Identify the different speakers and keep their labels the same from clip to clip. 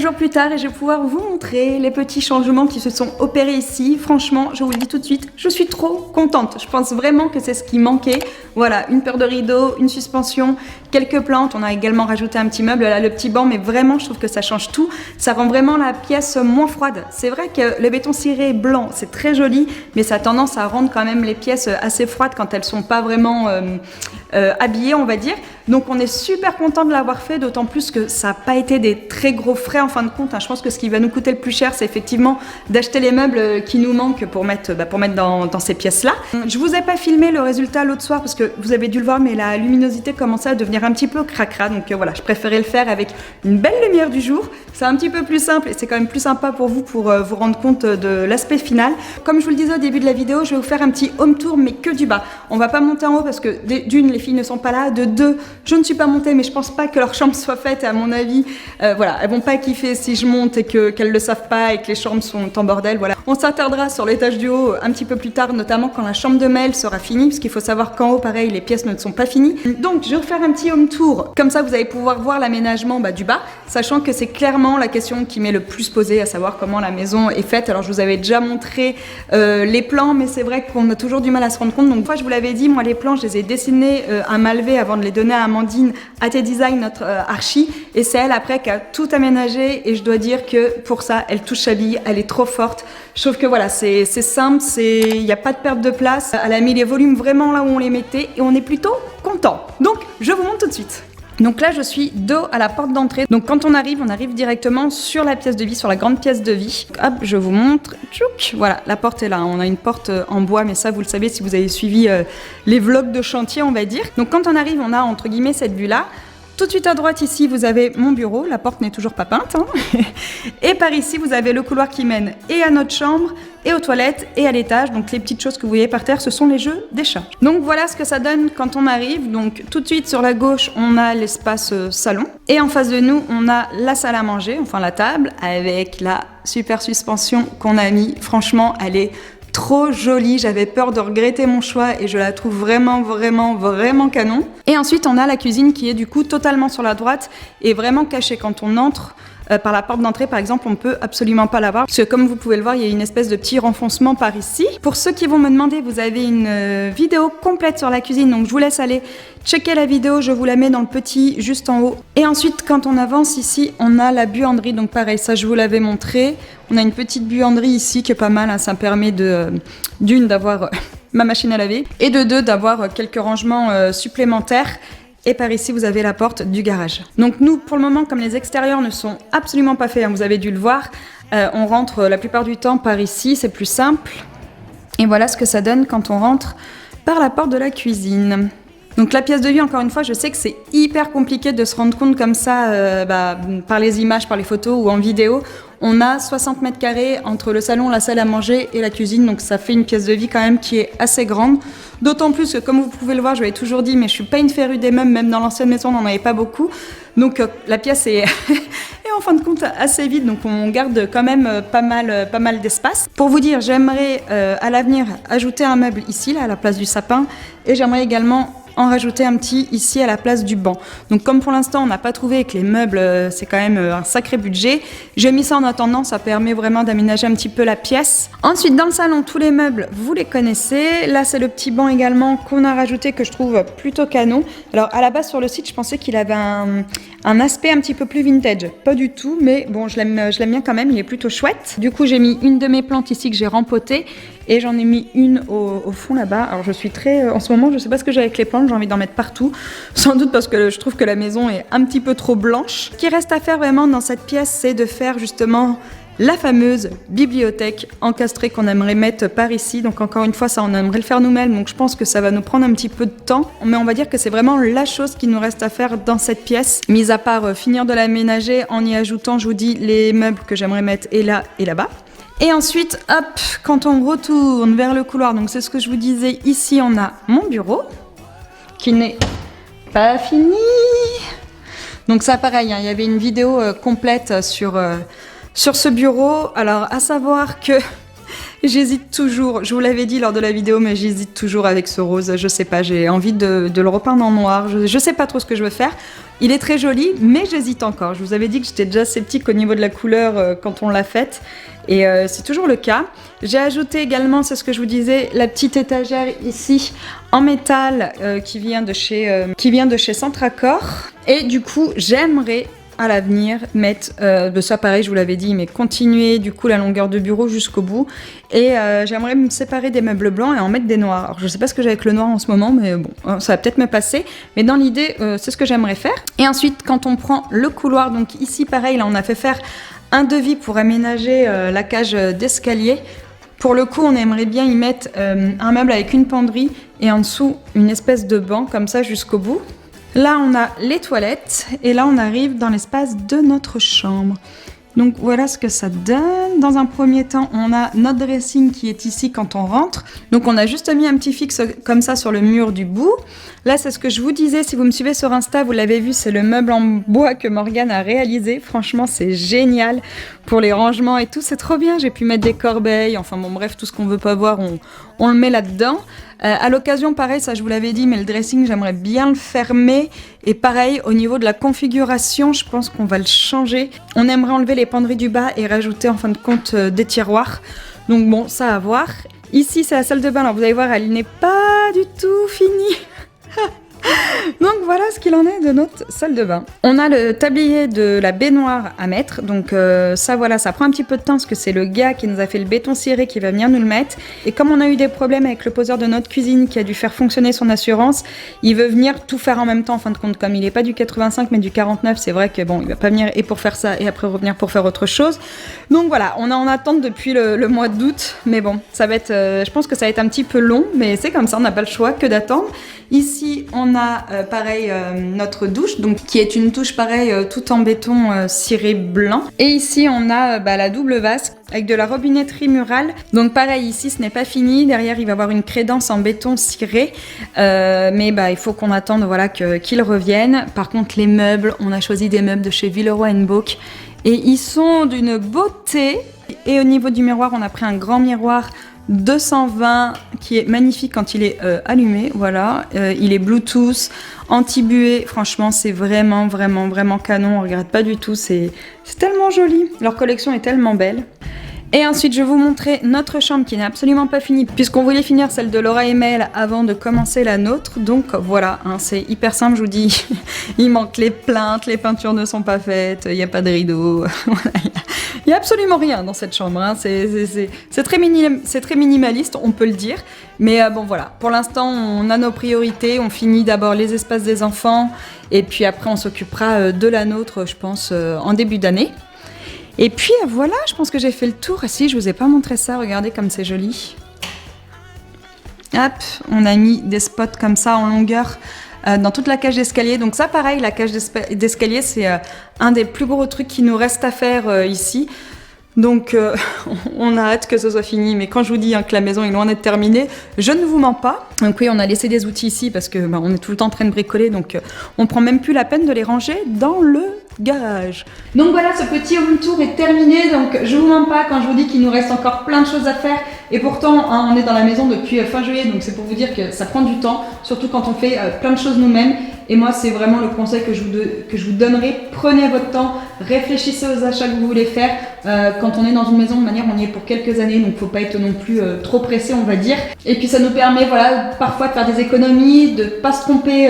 Speaker 1: jours plus tard et je vais pouvoir vous montrer les petits changements qui se sont opérés ici. Franchement, je vous le dis tout de suite, je suis trop contente. Je pense vraiment que c'est ce qui manquait. Voilà, une paire de rideaux, une suspension, quelques plantes. On a également rajouté un petit meuble, là, le petit banc, mais vraiment, je trouve que ça change tout. Ça rend vraiment la pièce moins froide. C'est vrai que le béton ciré blanc, c'est très joli, mais ça a tendance à rendre quand même les pièces assez froides quand elles sont pas vraiment habillées, on va dire. Donc on est super content de l'avoir fait, d'autant plus que ça n'a pas été des très gros frais en fin de compte. Je pense que ce qui va nous coûter le plus cher, c'est effectivement d'acheter les meubles qui nous manquent pour mettre dans ces pièces-là. Je vous ai pas filmé le résultat l'autre soir parce que vous avez dû le voir, mais la luminosité commençait à devenir un petit peu cracra. Donc voilà, je préférais le faire avec une belle lumière du jour. C'est un petit peu plus simple et c'est quand même plus sympa pour vous vous rendre compte de l'aspect final. Comme je vous le disais au début de la vidéo, je vais vous faire un petit home tour, mais que du bas. On va pas monter en haut parce que d'une, les filles ne sont pas là, de deux, je ne suis pas montée, mais je pense pas que leur chambre soit faite. Et à mon avis, voilà, elles vont pas kiffer si je monte et qu'elles le savent pas et que les chambres sont en bordel. Voilà, on s'attardera sur l'étage du haut un petit peu plus tard, notamment quand la chambre de Mel sera finie, parce qu'il faut savoir qu'en haut, pareil, les pièces ne sont pas finies. Donc, je vais vous faire un petit home tour. Comme ça, vous allez pouvoir voir l'aménagement du bas, sachant que c'est clairement la question qui m'est le plus posée, à savoir comment la maison est faite. Alors, je vous avais déjà montré les plans, mais c'est vrai qu'on a toujours du mal à se rendre compte. Donc, une fois, je vous l'avais dit, moi, les plans, je les ai dessinés à main levée avant de les donner à Amandine, AT Design, notre archi, et c'est elle après qui a tout aménagé, et je dois dire que pour ça, elle touche sa bille, elle est trop forte. Je trouve que voilà, c'est simple, il n'y a pas de perte de place. Elle a mis les volumes vraiment là où on les mettait, et on est plutôt content. Donc, je vous montre tout de suite. Donc là, je suis dos à la porte d'entrée. Donc quand on arrive directement sur la pièce de vie, sur la grande pièce de vie. Hop, je vous montre. Tchouk, voilà, la porte est là. On a une porte en bois, mais ça, vous le savez si vous avez suivi les vlogs de chantier, on va dire. Donc quand on arrive, on a entre guillemets cette vue-là. Tout de suite à droite ici, vous avez mon bureau. La porte n'est toujours pas peinte. Et par ici, vous avez le couloir qui mène et à notre chambre, et aux toilettes, et à l'étage. Donc les petites choses que vous voyez par terre, ce sont les jeux des chats. Donc voilà ce que ça donne quand on arrive. Donc tout de suite sur la gauche, on a l'espace salon. Et en face de nous, on a la salle à manger, enfin la table, avec la super suspension qu'on a mis. Franchement, elle est trop jolie, j'avais peur de regretter mon choix et je la trouve vraiment canon. Et ensuite on a la cuisine qui est du coup totalement sur la droite et vraiment cachée. Quand on entre par la porte d'entrée par exemple, on peut absolument pas la voir parce que comme vous pouvez le voir, il y a une espèce de petit renfoncement par ici. Pour ceux qui vont me demander, vous avez une vidéo complète sur la cuisine, donc je vous laisse aller checker la vidéo, je vous la mets dans le petit juste en haut. Et ensuite quand on avance ici, on a la buanderie, donc pareil, ça je vous l'avais montré. On a une petite buanderie ici qui est pas mal, hein. Ça me permet d'une d'avoir ma machine à laver et de deux d'avoir quelques rangements supplémentaires. Et par ici, vous avez la porte du garage. Donc nous, pour le moment, comme les extérieurs ne sont absolument pas faits, hein, vous avez dû le voir, on rentre la plupart du temps par ici, c'est plus simple. Et voilà ce que ça donne quand on rentre par la porte de la cuisine. Donc la pièce de vie, encore une fois, je sais que c'est hyper compliqué de se rendre compte comme ça par les images, par les photos ou en vidéo. On a 60 mètres carrés entre le salon, la salle à manger et la cuisine, donc ça fait une pièce de vie quand même qui est assez grande. D'autant plus que, comme vous pouvez le voir, je l'avais toujours dit, mais je suis pas une férue des meubles, même dans l'ancienne maison, on n'en avait pas beaucoup. Donc la pièce est en fin de compte assez vide, donc on garde quand même pas mal d'espace. Pour vous dire, j'aimerais à l'avenir ajouter un meuble ici, là, à la place du sapin, et j'aimerais également en rajouter un petit ici à la place du banc. Donc comme pour l'instant on n'a pas trouvé et que les meubles c'est quand même un sacré budget, j'ai mis ça en attendant, ça permet vraiment d'aménager un petit peu la pièce. Ensuite dans le salon, tous les meubles vous les connaissez. Là c'est le petit banc également qu'on a rajouté que je trouve plutôt canon. Alors à la base sur le site je pensais qu'il avait un aspect un petit peu plus vintage, pas du tout, mais bon je l'aime bien quand même, il est plutôt chouette. Du coup j'ai mis une de mes plantes ici que j'ai rempotée et j'en ai mis une au fond là-bas. Alors je suis très en ce moment je sais pas ce que j'ai avec les plantes, j'ai envie d'en mettre partout, sans doute parce que je trouve que la maison est un petit peu trop blanche. Ce qui reste à faire vraiment dans cette pièce, c'est de faire justement la fameuse bibliothèque encastrée qu'on aimerait mettre par ici. Donc encore une fois, ça on aimerait le faire nous-mêmes, donc je pense que ça va nous prendre un petit peu de temps. Mais on va dire que c'est vraiment la chose qui nous reste à faire dans cette pièce, mis à part finir de l'aménager en y ajoutant, je vous dis, les meubles que j'aimerais mettre et là et là-bas. Et ensuite, hop, quand on retourne vers le couloir, donc c'est ce que je vous disais, ici on a mon bureau, qui n'est pas fini. Donc ça pareil, hein, il y avait une vidéo complète sur ce bureau. Alors à savoir que J'hésite toujours, je vous l'avais dit lors de la vidéo, mais j'hésite toujours avec ce rose. Je sais pas, j'ai envie de le repeindre en noir. Je sais pas trop ce que je veux faire. Il est très joli, mais j'hésite encore. Je vous avais dit que j'étais déjà sceptique au niveau de la couleur quand on l'a faite. Et c'est toujours le cas. J'ai ajouté également, c'est ce que je vous disais, la petite étagère ici en métal qui vient de chez Centracor. Et du coup, j'aimerais à l'avenir mettre de ça, pareil, je vous l'avais dit, mais continuer du coup la longueur de bureau jusqu'au bout. Et j'aimerais me séparer des meubles blancs et en mettre des noirs. Alors je sais pas ce que j'ai avec le noir en ce moment, mais bon, ça va peut-être me passer. Mais dans l'idée, c'est ce que j'aimerais faire. Et ensuite, quand on prend le couloir, donc ici pareil, là on a fait faire un devis pour aménager la cage d'escalier. Pour le coup, on aimerait bien y mettre un meuble avec une penderie et en dessous une espèce de banc comme ça jusqu'au bout. Là, on a les toilettes et là, on arrive dans l'espace de notre chambre. Donc voilà ce que ça donne. Dans un premier temps, on a notre dressing qui est ici quand on rentre. Donc on a juste mis un petit fixe comme ça sur le mur du bout. Là, c'est ce que je vous disais, si vous me suivez sur Insta, vous l'avez vu, c'est le meuble en bois que Morgane a réalisé. Franchement, c'est génial pour les rangements et tout, c'est trop bien. J'ai pu mettre des corbeilles, enfin bon bref, tout ce qu'on veut pas voir, on le met là-dedans. À l'occasion, pareil, ça je vous l'avais dit, mais le dressing, j'aimerais bien le fermer. Et pareil, au niveau de la configuration, je pense qu'on va le changer. On aimerait enlever les penderies du bas et rajouter en fin de compte des tiroirs. Donc bon, ça à voir. Ici, c'est la salle de bain. Alors vous allez voir, elle n'est pas du tout finie. Donc voilà ce qu'il en est de notre salle de bain. On a le tablier de la baignoire à mettre, donc ça voilà, ça prend un petit peu de temps parce que c'est le gars qui nous a fait le béton ciré qui va venir nous le mettre. Et comme on a eu des problèmes avec le poseur de notre cuisine qui a dû faire fonctionner son assurance, il veut venir tout faire en même temps en fin de compte. Comme il n'est pas du 85 mais du 49, c'est vrai que bon, il va pas venir et pour faire ça et après revenir pour faire autre chose. Donc voilà, on est en attente depuis le mois d'août, mais bon, ça va être, je pense que ça va être un petit peu long, mais c'est comme ça, on n'a pas le choix que d'attendre. Ici, on a pareil notre douche, donc qui est une touche pareil tout en béton ciré blanc. Et ici, on a la double vasque avec de la robinetterie murale. Donc pareil, ici, ce n'est pas fini. Derrière, il va y avoir une crédence en béton ciré, mais il faut qu'on attende voilà qu'ils reviennent. Par contre, les meubles, on a choisi des meubles de chez Villeroy & Boch et ils sont d'une beauté. Et au niveau du miroir, on a pris un grand miroir 220 qui est magnifique quand il est allumé, voilà, il est Bluetooth, anti-buée, franchement c'est vraiment canon, on regrette pas du tout, c'est tellement joli, leur collection est tellement belle. Et ensuite, je vais vous montrer notre chambre qui n'est absolument pas finie, puisqu'on voulait finir celle de Laura et Mel avant de commencer la nôtre. Donc voilà, c'est hyper simple, je vous dis, il manque les plaintes, les peintures ne sont pas faites, il n'y a pas de rideau, il n'y a absolument rien dans cette chambre, c'est très minimaliste, on peut le dire. Mais bon voilà, pour l'instant on a nos priorités, on finit d'abord les espaces des enfants, et puis après on s'occupera de la nôtre, je pense, en début d'année. Et puis voilà, je pense que j'ai fait le tour. Ah si, je vous ai pas montré ça, regardez comme c'est joli. Hop, on a mis des spots comme ça en longueur dans toute la cage d'escalier. Donc ça pareil, la cage d'escalier c'est un des plus gros trucs qui nous reste à faire ici. Donc on a hâte que ce soit fini, mais quand je vous dis que la maison est loin d'être terminée, je ne vous mens pas. Donc oui, on a laissé des outils ici parce que on est tout le temps en train de bricoler, donc on prend même plus la peine de les ranger dans le garage. Donc voilà, ce petit home tour est terminé, donc je vous mens pas quand je vous dis qu'il nous reste encore plein de choses à faire, et pourtant on est dans la maison depuis fin juillet, donc c'est pour vous dire que ça prend du temps, surtout quand on fait plein de choses nous-mêmes. Et moi, c'est vraiment le conseil que je vous donnerai. Prenez votre temps, réfléchissez aux achats que vous voulez faire. Quand on est dans une maison, de manière, on y est pour quelques années, donc faut pas être non plus trop pressé, on va dire. Et puis ça nous permet, voilà, parfois de faire des économies, de pas se tromper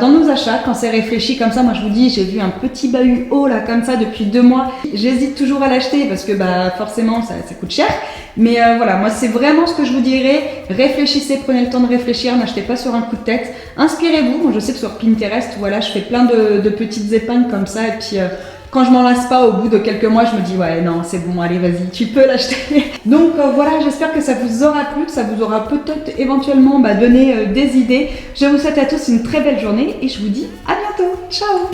Speaker 1: dans nos achats quand c'est réfléchi comme ça. Moi, je vous dis, j'ai vu un petit bahut haut là comme ça depuis 2 mois. J'hésite toujours à l'acheter parce que forcément ça coûte cher. Mais voilà, moi c'est vraiment ce que je vous dirais. Réfléchissez, prenez le temps de réfléchir, n'achetez pas sur un coup de tête. Inspirez-vous. Moi je sais que sur Pinterest, voilà, je fais plein de petites épingles comme ça. Et puis quand je m'en lasse pas, au bout de quelques mois, je me dis ouais non c'est bon, allez vas-y, tu peux l'acheter. Donc voilà, j'espère que ça vous aura plu, que ça vous aura peut-être éventuellement donné des idées. Je vous souhaite à tous une très belle journée et je vous dis à bientôt. Ciao.